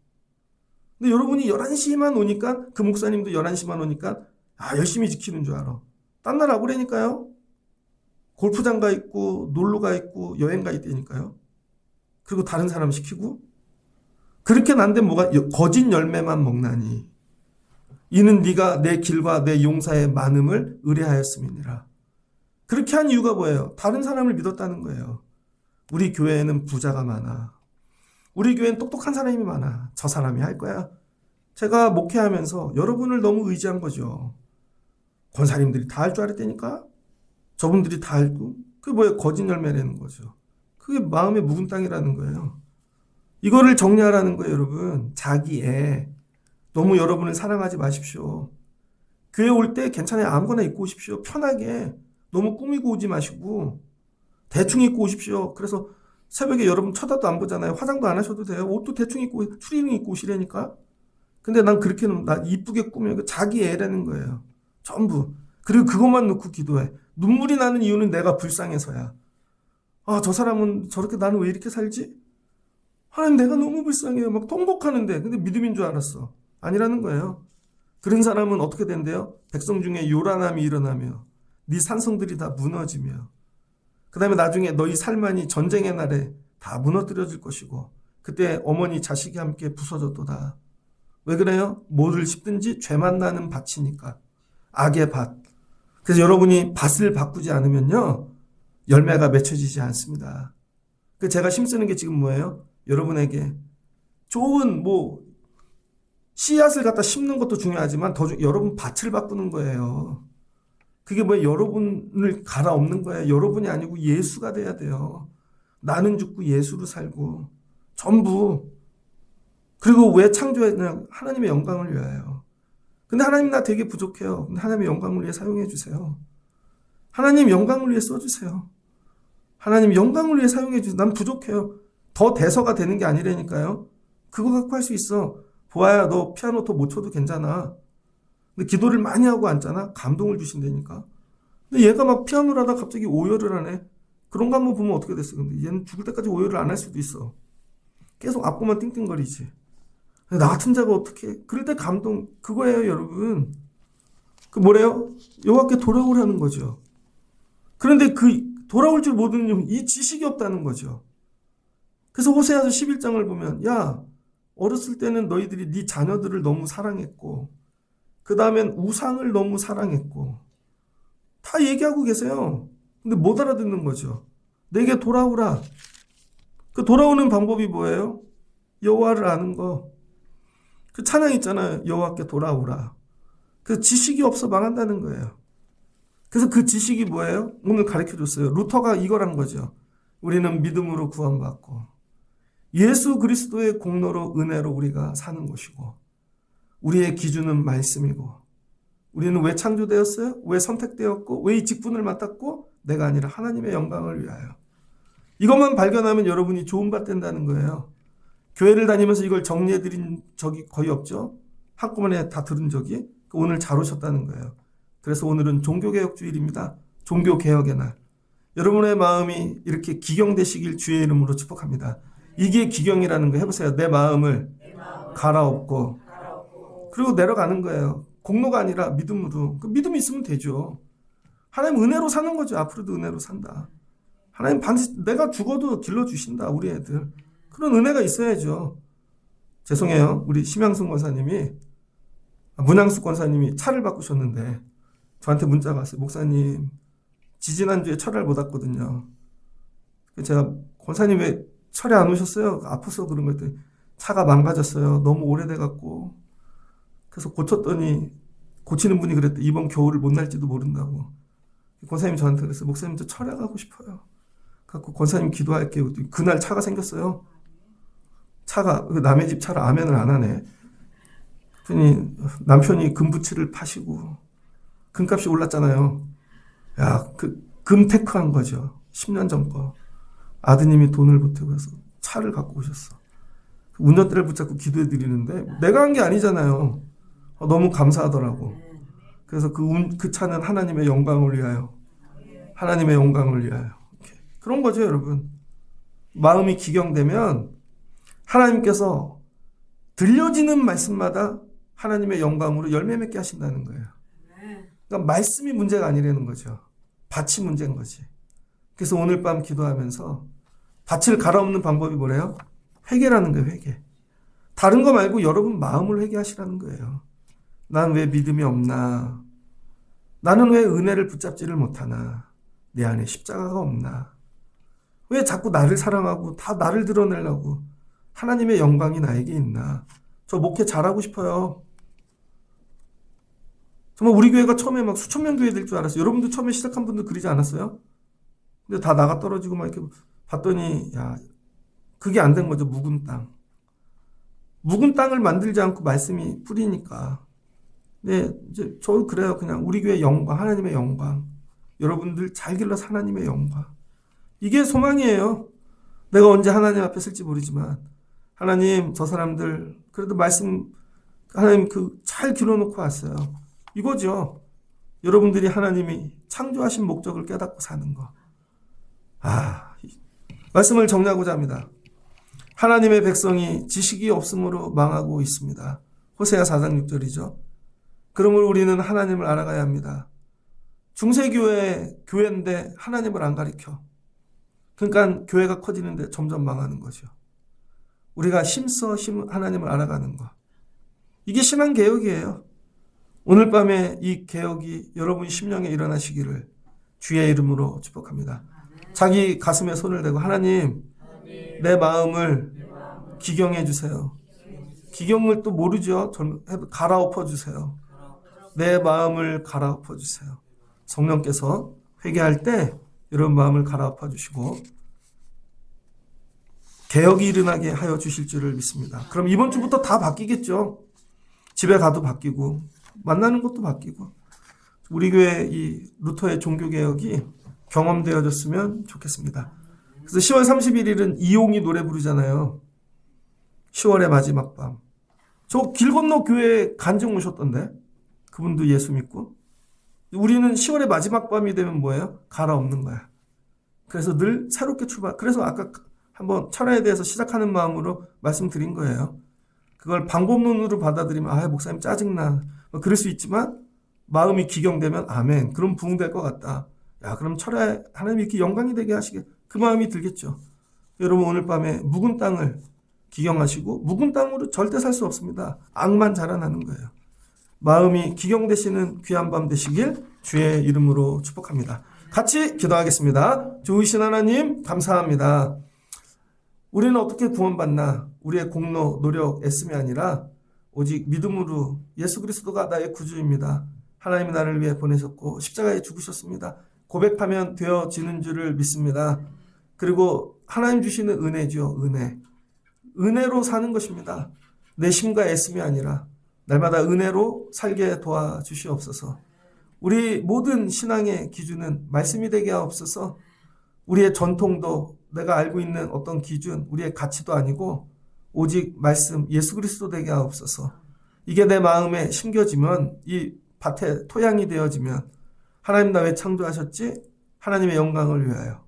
근데 여러분이 11시만 오니까 그 목사님도 11시만 오니까 열심히 지키는 줄 알아. 딴 날 와보라니까요. 골프장 가 있고 놀러 가 있고 여행 가 있다니까요. 그리고 다른 사람 시키고 그렇게 난데 뭐가 거짓 열매만 먹나니 이는 네가 내 길과 내 용사의 많음을 의뢰하였음이니라. 그렇게 한 이유가 뭐예요? 다른 사람을 믿었다는 거예요. 우리 교회에는 부자가 많아. 우리 교회는 똑똑한 사람이 많아. 저 사람이 할 거야. 제가 목회하면서 여러분을 너무 의지한 거죠. 권사님들이 다 할 줄 알았다니까? 저분들이 다 알고? 그게 뭐예요? 거짓 열매라는 거죠. 그게 마음의 묵은 땅이라는 거예요. 이거를 정리하라는 거예요, 여러분. 자기 애. 너무 여러분을 사랑하지 마십시오. 교회 올 때 괜찮아요. 아무거나 입고 오십시오. 편하게. 너무 꾸미고 오지 마시고 대충 입고 오십시오. 그래서 새벽에 여러분 쳐다도 안 보잖아요. 화장도 안 하셔도 돼요. 옷도 대충 입고 추리닝 입고 오시라니까. 근데 난 그렇게는 나 이쁘게 꾸며 자기 애라는 거예요. 전부. 그리고 그것만 놓고 기도해. 눈물이 나는 이유는 내가 불쌍해서야. 저 사람은 저렇게 나는 왜 이렇게 살지? 하나님 내가 너무 불쌍해요. 막 통곡하는데 근데 믿음인 줄 알았어. 아니라는 거예요. 그런 사람은 어떻게 된대요? 백성 중에 요란함이 일어나며 네 산성들이 다 무너지며 그 다음에 나중에 너희 살만이 전쟁의 날에 다 무너뜨려질 것이고 그때 어머니 자식이 함께 부서졌도다. 왜 그래요? 뭐를 씹든지 죄만 나는 밭이니까. 악의 밭. 그래서 여러분이 밭을 바꾸지 않으면요 열매가 맺혀지지 않습니다. 제가 힘쓰는 게 지금 뭐예요? 여러분에게 좋은 씨앗을 갖다 심는 것도 중요하지만 여러분 밭을 바꾸는 거예요. 그게 뭐예요? 여러분을 갈아엎는 거예요. 여러분이 아니고 예수가 돼야 돼요. 나는 죽고 예수로 살고 전부. 그리고 왜 창조했냐? 하나님의 영광을 위하여. 근데 하나님 나 되게 부족해요. 근데 하나님의 영광을 위해 사용해 주세요. 하나님 영광을 위해 써주세요. 하나님 영광을 위해 사용해 주세요. 난 부족해요. 더 대서가 되는 게 아니라니까요. 그거 갖고 할 수 있어. 보아야 너 피아노 더 못 쳐도 괜찮아. 근데 기도를 많이 하고 앉잖아. 감동을 주신다니까. 근데 얘가 막 피아노를 하다 갑자기 오열을 하네. 그런 거 한번 보면 어떻게 됐어. 근데 얘는 죽을 때까지 오열을 안 할 수도 있어. 계속 앞구만 띵띵거리지. 나 같은 자가 어떻게 그럴 때 감동 그거예요, 여러분. 그 뭐래요? 여호와께 돌아오라는 거죠. 그런데 그 돌아올 줄 모르는 이 지식이 없다는 거죠. 그래서 호세아서 11장을 보면 야 어렸을 때는 너희들이 네 자녀들을 너무 사랑했고 그 다음엔 우상을 너무 사랑했고 다 얘기하고 계세요. 근데 못 알아듣는 거죠. 내게 돌아오라. 그 돌아오는 방법이 뭐예요? 여호와를 아는 거. 그 찬양 있잖아요. 여호와께 돌아오라. 그 지식이 없어 망한다는 거예요. 그래서 그 지식이 뭐예요? 오늘 가르쳐줬어요. 루터가 이거란 거죠. 우리는 믿음으로 구원받고 예수 그리스도의 공로로 은혜로 우리가 사는 것이고 우리의 기준은 말씀이고 우리는 왜 창조되었어요? 왜 선택되었고 왜 이 직분을 맡았고 내가 아니라 하나님의 영광을 위하여. 이것만 발견하면 여러분이 좋은 밭 된다는 거예요. 교회를 다니면서 이걸 정리해드린 적이 거의 없죠. 한꺼번에 다 들은 적이. 오늘 잘 오셨다는 거예요. 그래서 오늘은 종교개혁주일입니다. 종교개혁의 날. 여러분의 마음이 이렇게 기경되시길 주의 이름으로 축복합니다. 이게 기경이라는 거 해보세요. 내 마음을 갈아엎고 그리고 내려가는 거예요. 공로가 아니라 믿음으로. 그 믿음이 있으면 되죠. 하나님 은혜로 사는 거죠. 앞으로도 은혜로 산다. 하나님 반드시 내가 죽어도 길러주신다. 우리 애들. 그런 은혜가 있어야죠. 죄송해요. 우리 심양순 권사님이 문양숙 권사님이 차를 바꾸셨는데 저한테 문자가 왔어요. 목사님 지지난주에 철을 못 왔거든요. 제가 권사님 왜 철에 안 오셨어요? 아파서 그런 거 했더니 차가 망가졌어요. 너무 오래돼갖고. 그래서 고쳤더니 고치는 분이 그랬대. 이번 겨울을 못 날지도 모른다고. 권사님이 저한테 그랬어요. 목사님 저 철야 가고 싶어요. 갖고 권사님 기도할게요. 그날 차가 생겼어요. 차가 남의 집 차를 아멘을 안 하네. 그랬더니 남편이 금부치를 파시고 금값이 올랐잖아요. 야, 금테크한 거죠. 10년 전 거. 아드님이 돈을 보태고 해서 차를 갖고 오셨어. 운전대를 붙잡고 기도해 드리는데 내가 한 게 아니잖아요. 너무 감사하더라고. 그래서 그 차는 하나님의 영광을 위하여, 하나님의 영광을 위하여. 이렇게. 그런 거죠, 여러분. 마음이 기경되면 하나님께서 들려지는 말씀마다 하나님의 영광으로 열매 맺게 하신다는 거예요. 그러니까 말씀이 문제가 아니라는 거죠. 밭이 문제인 거지. 그래서 오늘 밤 기도하면서 밭을 갈아엎는 방법이 뭐래요? 회개라는 거예요, 회개. 다른 거 말고 여러분 마음을 회개하시라는 거예요. 난 왜 믿음이 없나? 나는 왜 은혜를 붙잡지를 못하나? 내 안에 십자가가 없나? 왜 자꾸 나를 사랑하고 다 나를 드러내려고 하나님의 영광이 나에게 있나? 저 목회 잘하고 싶어요. 정말 우리 교회가 처음에 막 수천 명 교회 될 줄 알았어요. 여러분도 처음에 시작한 분들 그러지 않았어요? 근데 다 나가 떨어지고 막 이렇게 봤더니 야, 그게 안 된 거죠. 묵은 땅. 묵은 땅을 만들지 않고 말씀이 뿌리니까. 네, 이제 저 그래요. 그냥 우리 교회 영광, 하나님의 영광. 여러분들 잘 길러서 하나님의 영광. 이게 소망이에요. 내가 언제 하나님 앞에 쓸지 모르지만 하나님 저 사람들 그래도 말씀 하나님 잘 길러놓고 왔어요. 이거죠. 여러분들이 하나님이 창조하신 목적을 깨닫고 사는 거. 말씀을 정리하고자 합니다. 하나님의 백성이 지식이 없음으로 망하고 있습니다. 호세아 4장 6절이죠. 그러므로 우리는 하나님을 알아가야 합니다. 교회인데 하나님을 안 가르쳐. 그러니까 교회가 커지는데 점점 망하는 거죠. 우리가 힘써 하나님을 알아가는 거. 이게 신앙개혁이에요. 오늘 밤에 이 개혁이 여러분 심령에 일어나시기를 주의 이름으로 축복합니다. 자기 가슴에 손을 대고 하나님 내 마음을 기경해 주세요. 기경을 또 모르죠. 갈아엎어 주세요. 내 마음을 갈아엎어 주세요. 성령께서 회개할 때 여러분 마음을 갈아엎어 주시고 개혁이 일어나게 하여 주실 줄을 믿습니다. 그럼 이번 주부터 다 바뀌겠죠. 집에 가도 바뀌고 만나는 것도 바뀌고 우리 교회 이 루터의 종교개혁이 경험되어졌으면 좋겠습니다. 그래서 10월 31일은 이용이 노래 부르잖아요. 10월의 마지막 밤. 저 길 건너 교회에 간증 오셨던데 그분도 예수 믿고. 우리는 10월의 마지막 밤이 되면 뭐예요? 갈아엎는 거야. 그래서 늘 새롭게 출발. 그래서 아까 한번 철야에 대해서 시작하는 마음으로 말씀드린 거예요. 그걸 방법론으로 받아들이면 목사님 짜증나. 그럴 수 있지만 마음이 기경되면 아멘. 그럼 부흥될 것 같다. 야, 그럼 철야에 하나님이 이렇게 영광이 되게 하시게 그 마음이 들겠죠. 여러분 오늘 밤에 묵은 땅을 기경하시고 묵은 땅으로 절대 살 수 없습니다. 악만 자라나는 거예요. 마음이 기경되시는 귀한 밤 되시길 주의 이름으로 축복합니다. 같이 기도하겠습니다. 좋으신 하나님 감사합니다. 우리는 어떻게 구원받나? 우리의 공로, 노력, 애씀이 아니라 오직 믿음으로 예수 그리스도가 나의 구주입니다. 하나님이 나를 위해 보내셨고 십자가에 죽으셨습니다. 고백하면 되어지는 줄을 믿습니다. 그리고 하나님 주시는 은혜죠. 은혜로 사는 것입니다. 내 힘과 애씀이 아니라 날마다 은혜로 살게 도와주시옵소서. 우리 모든 신앙의 기준은 말씀이 되게 하옵소서. 우리의 전통도 내가 알고 있는 어떤 기준, 우리의 가치도 아니고 오직 말씀 예수 그리스도 되게 하옵소서. 이게 내 마음에 심겨지면 이 밭에 토양이 되어지면 하나님 나 왜 창조하셨지? 하나님의 영광을 위하여.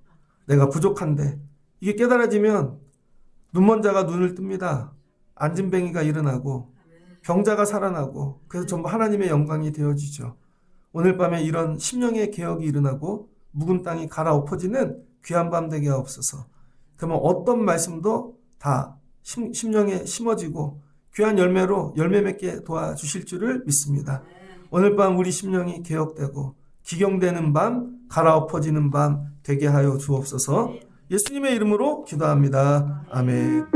내가 부족한데 이게 깨달아지면 눈먼 자가 눈을 뜹니다. 안진뱅이가 일어나고 병자가 살아나고 그래서 전부 하나님의 영광이 되어지죠. 오늘 밤에 이런 심령의 개혁이 일어나고 묵은 땅이 갈아엎어지는 귀한 밤 되게 하옵소서. 그러면 어떤 말씀도 다 심령에 심어지고 귀한 열매로 열매 맺게 도와주실 줄을 믿습니다. 오늘 밤 우리 심령이 개혁되고 기경되는 밤, 갈아엎어지는 밤 되게 하여 주옵소서. 예수님의 이름으로 기도합니다. 아멘.